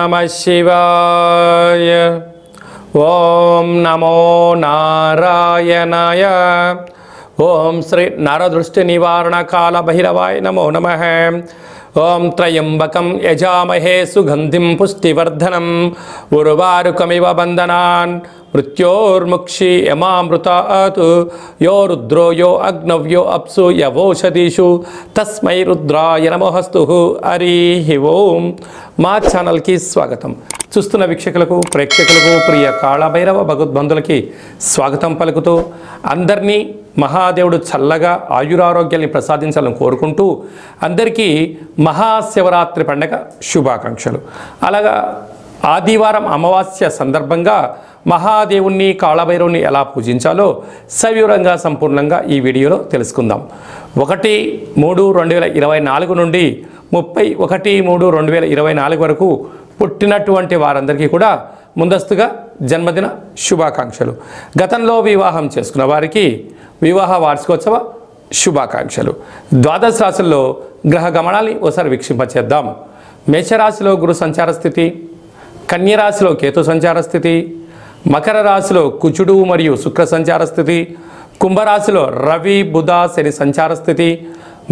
नमः शिवाय। ओम नमो नारायणाय। ओम श्री नरदृष्टि निवारण काल भैरवाय नमो नमः। ओम त्रयंबकं यजामहे सुगंधिं पुष्टिवर्धनम् उर्वारुकमिव बन्धनान् मृत्योर्मुक्षि यमामृतात् यो रुद्रो यो अग्नव्यो अप्सु यवोषधीषु तस्मै रुद्राय नमोस्तु। हरि ओम। మా ఛానల్కి స్వాగతం। చూస్తున్న వీక్షకులకు ప్రేక్షకులకు ప్రియ కాళభైరవ భగవద్బంధులకి స్వాగతం పలుకుతూ అందరినీ మహాదేవుడు చల్లగా ఆయురారోగ్యాన్ని ప్రసాదించాలని కోరుకుంటూ అందరికీ మహాశివరాత్రి పండుగ శుభాకాంక్షలు। అలాగా ఆదివారం అమావాస్య సందర్భంగా మహాదేవుణ్ణి కాళభైరవుని ఎలా పూజించాలో సవివరంగా సంపూర్ణంగా ఈ వీడియోలో తెలుసుకుందాం। 1-3-2024 నుండి 31-3-2024 వరకు పుట్టినటువంటి వారందరికీ కూడా ముందస్తుగా జన్మదిన శుభాకాంక్షలు। గతంలో వివాహం చేసుకున్న వారికి వివాహ వార్షికోత్సవ శుభాకాంక్షలు। ద్వాదశ రాశుల్లో గ్రహ గమనాన్ని ఒకసారి వీక్షింపచేద్దాం। మేషరాశిలో గురు సంచార స్థితి, కన్యరాశిలో కేతు సంచార స్థితి, మకర రాశిలో కుజుడు మరియు శుక్ర సంచార స్థితి, కుంభరాశిలో రవి బుధ శని సంచార స్థితి,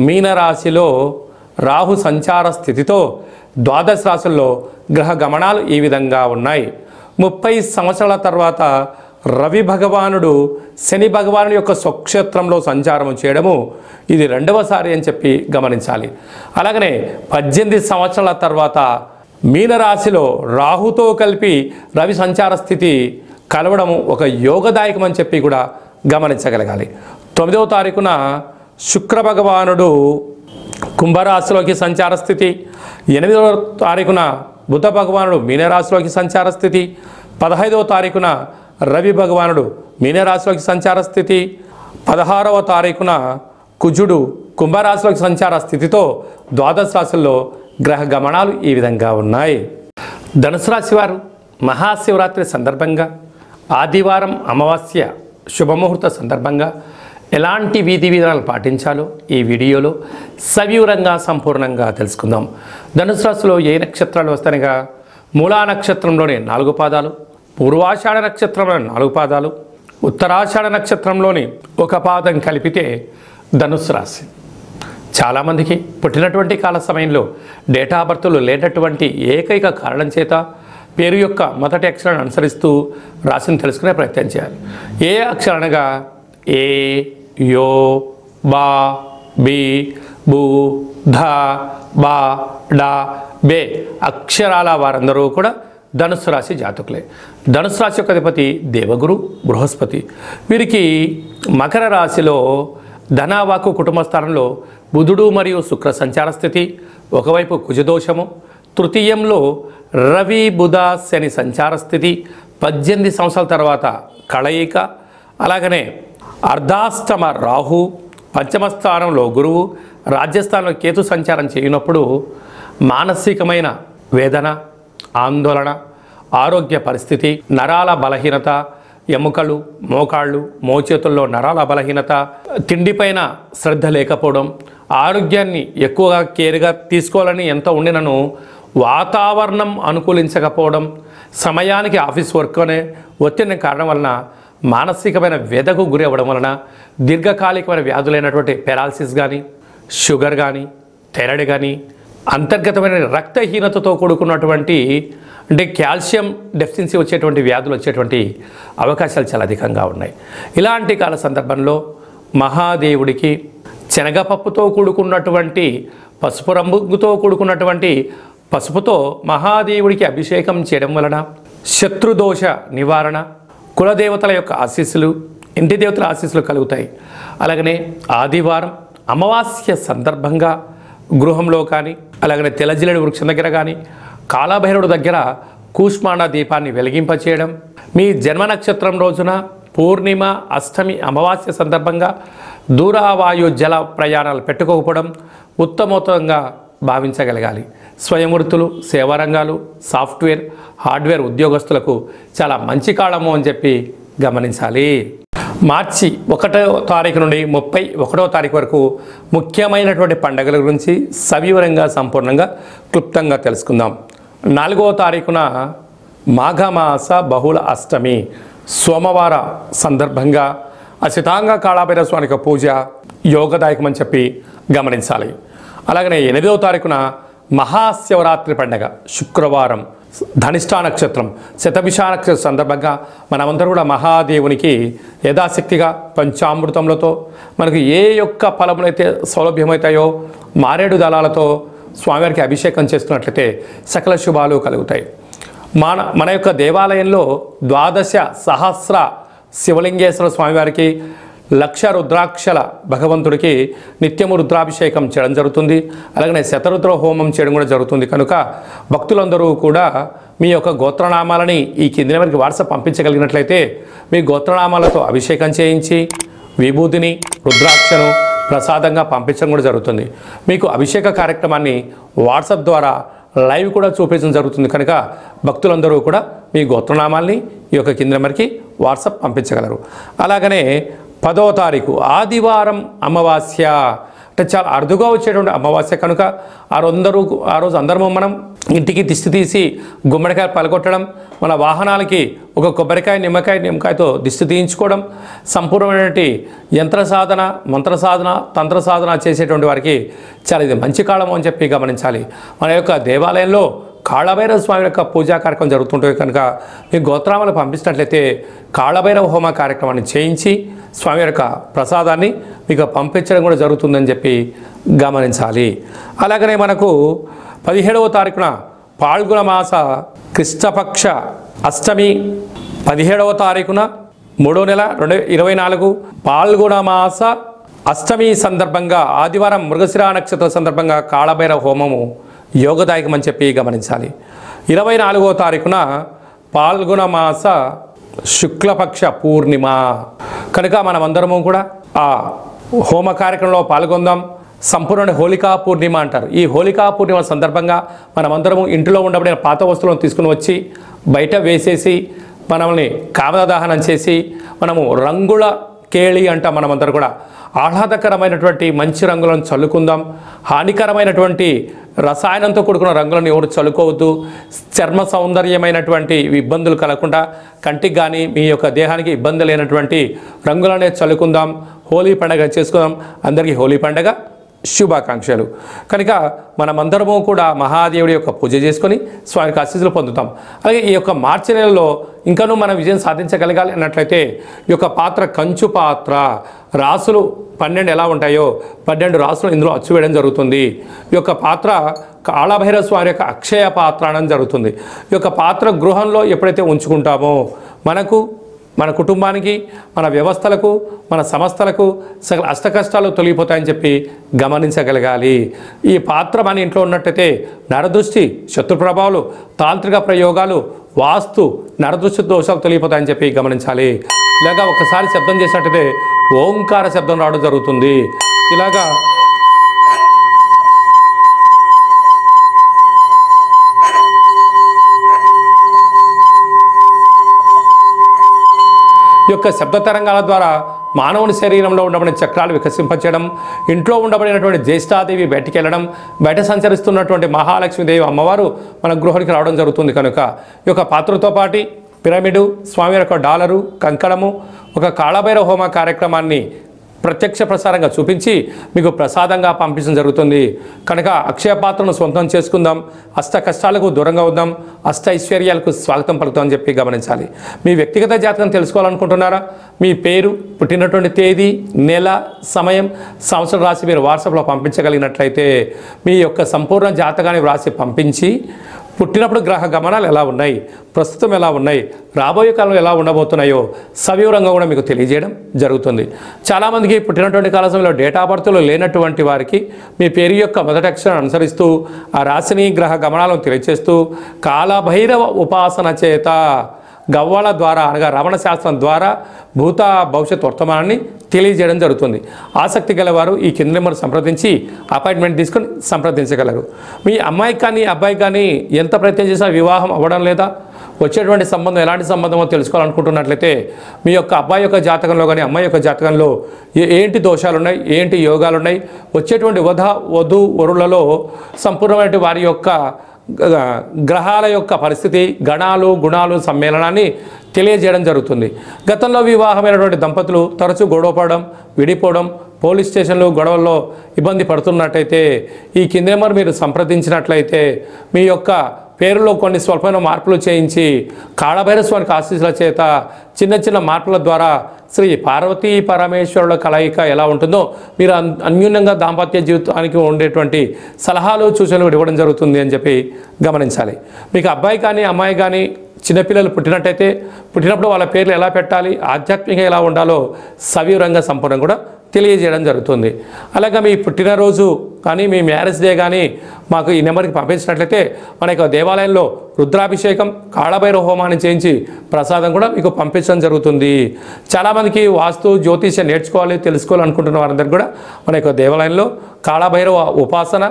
మీనరాశిలో రాహు సంచార స్థితితో ద్వాదశ రాశుల్లో గ్రహ గమనాలు ఈ విధంగా ఉన్నాయి। 30 సంవత్సరాల తర్వాత రవి భగవానుడు శని భగవానుడి యొక్క స్వక్షేత్రంలో సంచారం చేయడము ఇది రెండవసారి అని చెప్పి గమనించాలి। అలాగనే 18 సంవత్సరాల తర్వాత మీనరాశిలో రాహుతో కలిపి రవి సంచార స్థితి కలవడము ఒక యోగదాయకం అని చెప్పి కూడా గమనించగలగాలి। 9వ తారీఖున శుక్ర భగవానుడు కుంభరాశిలోకి సంచార స్థితి, 8వ తారీఖున బుధ భగవానుడు మీనరాశిలోకి సంచార స్థితి, 15వ తారీఖున రవి భగవానుడు మీనరాశిలోకి సంచార స్థితి, 16వ తారీఖున కుజుడు కుంభరాశిలోకి సంచార స్థితితో ద్వాదశ రాశుల్లో గ్రహ గమనాలు ఈ విధంగా ఉన్నాయి। ధనుసు రాశి వారు మహాశివరాత్రి సందర్భంగా ఆదివారం అమావాస్య శుభముహూర్త సందర్భంగా ఎలాంటి విధి విధానాలు పాటించాలో ఈ వీడియోలో సవివరంగా సంపూర్ణంగా తెలుసుకుందాం। ధనుసు రాశిలో ఏ నక్షత్రాలు వస్తాయనగా మూలా నక్షత్రంలోని 4 పాదాలు, పూర్వాషాఢ నక్షత్రంలోని 4 పాదాలు, ఉత్తరాషాఢ నక్షత్రంలోని 1 పాదం కలిపితే ధనుసు రాశి। చాలామందికి పుట్టినటువంటి కాల సమయంలో డేటా ఆఫ్ బర్త్లు లేనటువంటి ఏకైక కారణం చేత పేరు యొక్క మొదటి అక్షరాన్ని అనుసరిస్తూ రాశిని తెలుసుకునే ప్రయత్నం చేయాలి। ఏ అక్షరానగా ఏ, యో, బా, బి, బు, ధ, బా, డా, బే అక్షరాల వారందరూ కూడా ధనుసు రాశి జాతకులే। ధనుసు రాశి యొక్క అధిపతి దేవగురు బృహస్పతి। వీరికి మకర రాశిలో ధనవాకు కుటుంబ స్థానంలో బుధుడు మరియు శుక్ర సంచార స్థితి, ఒకవైపు కుజదోషము, తృతీయంలో రవి బుధ శని సంచార స్థితి, 18 సంవత్సరాల తర్వాత కళయిక, అలాగనే అర్ధాష్టమ రాహు, పంచమ స్థానంలో గురువు, రాజ్యస్థానంలో కేతు సంచారం చేయనప్పుడు మానసికమైన వేదన, ఆందోళన, ఆరోగ్య పరిస్థితి, నరాల బలహీనత, ఎముకలు, మోకాళ్ళు, మోచేతుల్లో నరాల బలహీనత, తిండిపైన శ్రద్ధ లేకపోవడం, ఆరోగ్యాన్ని ఎక్కువగా కేర్గా తీసుకోవాలని ఎంత ఉండినను వాతావరణం అనుకూలించకపోవడం, సమయానికి ఆఫీస్ వర్క్ అనే ఒత్తిడి కారణం వలన మానసికమైన వ్యధకు గురి అవ్వడం వలన దీర్ఘకాలికమైన వ్యాధులైనటువంటి పెరాలసిస్ కానీ, షుగర్ కానీ, థైరాయిడ్ కానీ, అంతర్గతమైన రక్తహీనతతో కూడుకున్నటువంటి అంటే కాల్షియం డెఫిషియన్సీ వచ్చేటువంటి వ్యాధులు వచ్చేటువంటి అవకాశాలు చాలా అధికంగా ఉన్నాయి। ఇలాంటి కాల సందర్భంలో మహాదేవుడికి శనగపప్పుతో కూడుకున్నటువంటి పసుపు రంగుతో కూడుకున్నటువంటి పసుపుతో మహాదేవుడికి అభిషేకం చేయడం వలన శత్రుదోష నివారణ, కులదేవతల యొక్క ఆశీస్సులు, ఇంటి దేవతల ఆశీస్సులు కలుగుతాయి। అలాగనే ఆదివారం అమావాస్య సందర్భంగా గృహంలో కానీ, అలాగనే తెల్లజిల్లడి వృక్షం దగ్గర కానీ, కాళభైరవుడి దగ్గర కూష్మాండ దీపాన్ని వెలిగింపచేయడం, మీ జన్మ నక్షత్రం రోజున పూర్ణిమ, అష్టమి, అమావాస్య సందర్భంగా దూరవాయు జల ప్రయాణాలు పెట్టుకోకపోవడం ఉత్తమోత్తంగా భావించగలగాలి। స్వయం వృత్తులు, సేవారంగాలు, సాఫ్ట్వేర్, హార్డ్వేర్ ఉద్యోగస్తులకు చాలా మంచి కాలము అని చెప్పి గమనించాలి। మార్చి 1వ తారీఖు నుండి 31వ తారీఖు వరకు ముఖ్యమైనటువంటి పండుగల గురించి సవివరంగా సంపూర్ణంగా క్లుప్తంగా తెలుసుకుందాం। 4వ తారీఖున మాఘమాస బహుళ అష్టమి సోమవార సందర్భంగా అసితాంగ కాళభైరవ స్వామికి పూజ యోగదాయకమని చెప్పి గమనించాలి. అలాగనే 8వ తారీఖున మహాశివరాత్రి పండగ శుక్రవారం ధనిష్ఠా నక్షత్రం శతభిష నక్షత్రం సందర్భంగా మనమందరూ కూడా మహాదేవునికి యథాశక్తిగా పంచామృతములతో మనకు ఏ యొక్క ఫలములైతే సౌలభ్యమవుతాయో మారేడు దళాలతో స్వామివారికి అభిషేకం చేస్తున్నట్లయితే సకల శుభాలు కలుగుతాయి. మన యొక్క దేవాలయంలో 12 సహస్ర శివలింగేశ్వర స్వామివారికి 1,00,000 రుద్రాక్షల భగవంతుడికి నిత్యము రుద్రాభిషేకం చేయడం జరుగుతుంది. అలాగనే శతరుద్ర హోమం చేయడం కూడా జరుగుతుంది. కనుక భక్తులందరూ కూడా మీ యొక్క గోత్రనామాలని ఈ కింది నెంబర్కి వాట్సాప్ పంపించగలిగినట్లయితే మీ గోత్రనామాలతో అభిషేకం చేయించి విభూతిని రుద్రాక్షను ప్రసాదంగా పంపించడం కూడా జరుగుతుంది. మీకు అభిషేక కార్యక్రమాన్ని వాట్సాప్ ద్వారా లైవ్ కూడా చూపించడం జరుగుతుంది. కనుక భక్తులందరూ కూడా మీ గోత్రనామాల్ని ఈ యొక్క కింది నెంబర్కి వాట్సాప్ పంపించగలరు. అలాగనే 10వ తారీఖు ఆదివారం అమావాస్య, అంటే చాలా అరుదుగా వచ్చేటువంటి అమావాస్య కనుక ఆ రోజు అందరము మనం ఇంటికి దిష్టి తీసి గుమ్మడికాయ పలగొట్టడం, మన వాహనాలకి ఒక కొబ్బరికాయ నిమ్మకాయతో దిష్టి తీయించుకోవడం, సంపూర్ణమైనటువంటి యంత్ర సాధన మంత్ర సాధన తంత్ర సాధన చేసేటువంటి వారికి చాలా ఇది మంచి కాలం అని చెప్పి గమనించాలి. మన యొక్క దేవాలయంలో కాళభైరవ స్వామి యొక్క పూజా కార్యక్రమం జరుగుతుంటుంది. కనుక మీ గోత్రామాలు పంపించినట్లయితే కాళభైరవ హోమ కార్యక్రమాన్ని చేయించి స్వామి యొక్క ప్రసాదాన్ని మీకు పంపించడం కూడా జరుగుతుందని చెప్పి గమనించాలి. అలాగనే మనకు 17వ తారీఖున పాల్గొన మాస కృష్ణపక్ష అష్టమి, 17వ తారీఖున 3వ నెల 2024 పాల్గొన మాస అష్టమి సందర్భంగా ఆదివారం మృగశిర నక్షత్ర సందర్భంగా కాళభైరవ హోమము యోగదాయకమని చెప్పి గమనించాలి. 24వ తారీఖున పాల్గొన మాస శుక్లపక్ష పూర్ణిమ కనుక మనమందరము కూడా ఆ హోమ కార్యక్రమంలో పాల్గొందాం. సంపూర్ణ హోళికా పూర్ణిమ అంటారు. ఈ హోళికా పూర్ణిమ సందర్భంగా మనమందరము ఇంటిలో ఉండబడిన పాత వస్తువులను తీసుకుని వచ్చి బయట వేసేసి మనల్ని కామదహనం చేసి మనము రంగుల కేళి అంట మనమందరూ కూడా ఆహ్లాదకరమైనటువంటి మంచి రంగులను చల్లుకుందాం. హానికరమైనటువంటి రసాయనంతో కూడుకున్న రంగులను ఎవరు చల్లుకోవద్దు. చర్మ సౌందర్యమైనటువంటి ఇబ్బందులు కలగకుండా కంటికి కానీ మీ యొక్క దేహానికి ఇబ్బంది లేనటువంటి రంగులనే చల్లుకుందాం. హోలీ పండుగ చేసుకుందాం. అందరికీ హోలీ పండుగ శుభాకాంక్షలు. కనుక మనమందరము కూడా మహాదేవుడి యొక్క పూజ చేసుకొని స్వామికి ఆశీస్సులు పొందుతాం. అలాగే ఈ యొక్క మార్చి నెలలో ఇంకనూ మనం విజయం సాధించగలగాలి అన్నట్లయితే ఈ యొక్క పాత్ర కంచు పాత్ర, రాసులు 12 ఎలా ఉంటాయో 12 రాసులు ఇందులో అచ్చు వేయడం జరుగుతుంది. ఈ యొక్క పాత్ర కాళభైరవ స్వామి యొక్క అక్షయ పాత్ర అనడం జరుగుతుంది. ఈ యొక్క పాత్ర గృహంలో ఎప్పుడైతే ఉంచుకుంటామో మన కుటుంబానికి, మన వ్యవస్థలకు, మన సంస్థలకు సకల అష్టకష్టాలు తొలగిపోతాయని చెప్పి గమనించగలగాలి. ఈ పాత్ర మన ఇంట్లో ఉన్నట్టయితే నరదృష్టి, శత్రు ప్రభావాలు, తాంత్రిక ప్రయోగాలు, వాస్తు, నరదృష్టి దోషాలు తొలగిపోతాయని చెప్పి గమనించాలి. ఇలాగా ఒకసారి శబ్దం చేసినట్టయితే ఓంకార శబ్దం రావడం జరుగుతుంది. ఇలాగా ఈ యొక్క శబ్ద తరంగాల ద్వారా మానవుని శరీరంలో ఉండబడిన చక్రాలు వికసింపచేయడం, ఇంట్లో ఉండబడినటువంటి జ్యేష్ఠాదేవి బయటికి వెళ్ళడం, బయట సంచరిస్తున్నటువంటి మహాలక్ష్మీదేవి అమ్మవారు మన గృహానికి రావడం జరుగుతుంది. కనుక ఈ యొక్క పాత్రతో పాటు పిరమిడు, స్వామి యొక్క డాలరు, కంకణము, ఒక కాళభైరవ హోమ కార్యక్రమాన్ని ప్రత్యక్ష ప్రసారంగా చూపించి మీకు ప్రసాదంగా పంపించడం జరుగుతుంది. కనుక అక్షయ పాత్రను సొంతం చేసుకుందాం. అష్ట కష్టాలకు దూరంగా ఉందాం. అష్ట ఐశ్వర్యాలకు స్వాగతం పలుకుతామని చెప్పి గమనించాలి. మీ వ్యక్తిగత జాతకం తెలుసుకోవాలనుకుంటున్నారా? మీ పేరు, పుట్టినటువంటి తేదీ, నెల, సమయం, సంవత్సరం రాసి మీరు వాట్సాప్లో పంపించగలిగినట్లయితే మీ యొక్క సంపూర్ణ జాతకాన్ని వ్రాసి పంపించి పుట్టినప్పుడు గ్రహ గమనాలు ఎలా ఉన్నాయి, ప్రస్తుతం ఎలా ఉన్నాయి, రాబోయే కాలంలో ఎలా ఉండబోతున్నాయో సవివరంగా కూడా మీకు తెలియజేయడం జరుగుతుంది. చాలామందికి పుట్టినటువంటి కాల సమయంలో డేటా బర్త్లు లేనటువంటి వారికి మీ పేరు యొక్క మొదటి అక్షరాన్ని అనుసరిస్తూ ఆ రాశిని, గ్రహ గమనాలను తెలియజేస్తూ కాళభైరవ ఉపాసన చేత గవ్వాల ద్వారా అనగా రమణ శాస్త్రం ద్వారా భూత భవిష్యత్ వర్తమానాన్ని తెలియజేయడం జరుగుతుంది. ఆసక్తి గలవారు ఈ కింద నెంబర్ సంప్రదించి అపాయింట్మెంట్ తీసుకొని సంప్రదించగలరు. మీ అమ్మాయికి కానీ అబ్బాయికి కానీ ఎంత ప్రయత్నం చేసినా వివాహం అవ్వడం లేదా, వచ్చేటువంటి సంబంధం ఎలాంటి సంబంధమో తెలుసుకోవాలనుకుంటున్నట్లయితే మీ యొక్క అబ్బాయి యొక్క జాతకంలో కానీ అమ్మాయి యొక్క జాతకంలో ఏంటి దోషాలు ఉన్నాయి, ఏంటి యోగాలు ఉన్నాయి, వచ్చేటువంటి వధు వరులలో సంపూర్ణమైన వారి యొక్క గ్రహాల యొక్క పరిస్థితి, గణాలు గుణాలు సమ్మేళనాన్ని తెలియజేయడం జరుగుతుంది. గతంలో వివాహమైనటువంటి దంపతులు తరచూ గొడవపడడం, విడిపోవడం, పోలీస్ స్టేషన్లు గొడవల్లో ఇబ్బంది పడుతున్నట్టయితే ఈ కింద నెంబర్ మీరు సంప్రదించినట్లయితే మీ యొక్క పేరులో కొన్ని స్వల్పమైన మార్పులు చేయించి కాళభైరస్వామికి ఆశీస్సుల చేత చిన్న చిన్న మార్పుల ద్వారా శ్రీ పార్వతీ పరమేశ్వరుల కలయిక ఎలా ఉంటుందో మీరు అన్యూన్యంగా దాంపత్య జీవితానికి ఉండేటువంటి సలహాలు సూచనలు ఇవ్వడం జరుగుతుంది అని చెప్పి గమనించాలి. మీకు అబ్బాయి కానీ అమ్మాయి కానీ చిన్నపిల్లలు పుట్టినట్టయితే పుట్టినప్పుడు వాళ్ళ పేర్లు ఎలా పెట్టాలి, ఆధ్యాత్మికంగా ఎలా ఉండాలో సవివరంగా సంపూర్ణం కూడా తెలియజేయడం జరుగుతుంది. అలాగే మీ పుట్టినరోజు కానీ మీ మ్యారేజ్ డే కానీ మాకు ఈ నెంబర్కి పంపించినట్లయితే మన యొక్క దేవాలయంలో రుద్రాభిషేకం, కాళభైరవ హోమాన్ని చేయించి ప్రసాదం కూడా మీకు పంపించడం జరుగుతుంది. చాలామందికి వాస్తు జ్యోతిష్యం నేర్చుకోవాలి, తెలుసుకోవాలనుకుంటున్న వారందరికీ కూడా మన యొక్క దేవాలయంలో కాళభైరవ ఉపాసన,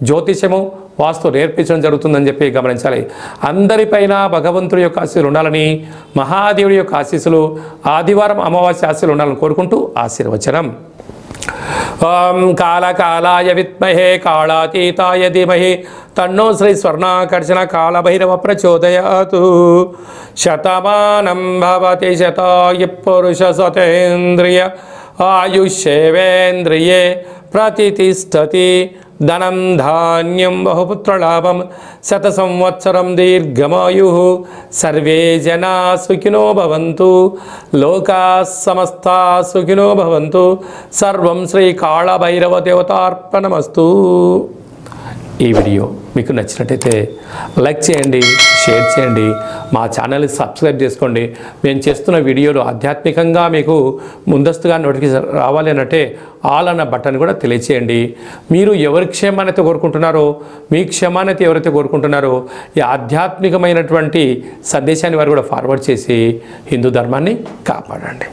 జ్యోతిష్యము, వాస్తు నేర్పించడం జరుగుతుందని చెప్పి గమనించాలి. అందరిపైన భగవంతుడి యొక్క ఆశీస్సులు ఉండాలని, మహాదేవుడి యొక్క ఆశీస్సులు, ఆదివారం అమావాస్య ఆశీస్సులు ఉండాలని కోరుకుంటూ ఆశీర్వచనం. ఓం కాళకాలాయ విద్మహే కాళాతీతాయ ధీమహి తన్నో శ్రీ స్వర్ణాకర్షణ కాళభైరవ ప్రచోదయాతు. శతమానం భవతి శతాయ పురుష సతేంద్రియ ఆయుష్యేవేంద్రియే ప్రతిష్టతి. ధనం ధాన్యం బహుపుత్రలాభం శత సంవత్సరం దీర్ఘమాయు. సర్వే జనా సుఖినో భవంతు. లోకా సమస్తా సుఖినో భవంతు. సర్వం శ్రీ కాళభైరవ దేవతార్పణమస్తు. ఈ వీడియో మీకు నచ్చినట్టయితే లైక్ చేయండి, షేర్ చేయండి, మా ఛానల్ని సబ్స్క్రైబ్ చేసుకోండి. మేము చేస్తున్న వీడియోలు ఆధ్యాత్మికంగా మీకు ముందస్తుగా నోటిఫికేషన్ రావాలి అనంటే ఆల్ అన్న బటన్ కూడా తెలియచేయండి. మీరు ఎవరి క్షేమాన్ని కోరుకుంటున్నారో, మీ క్షేమాన్ని ఎవరైతే కోరుకుంటున్నారో ఈ ఆధ్యాత్మికమైనటువంటి సందేశాన్ని వారు కూడా ఫార్వర్డ్ చేసి హిందూ ధర్మాన్ని కాపాడండి.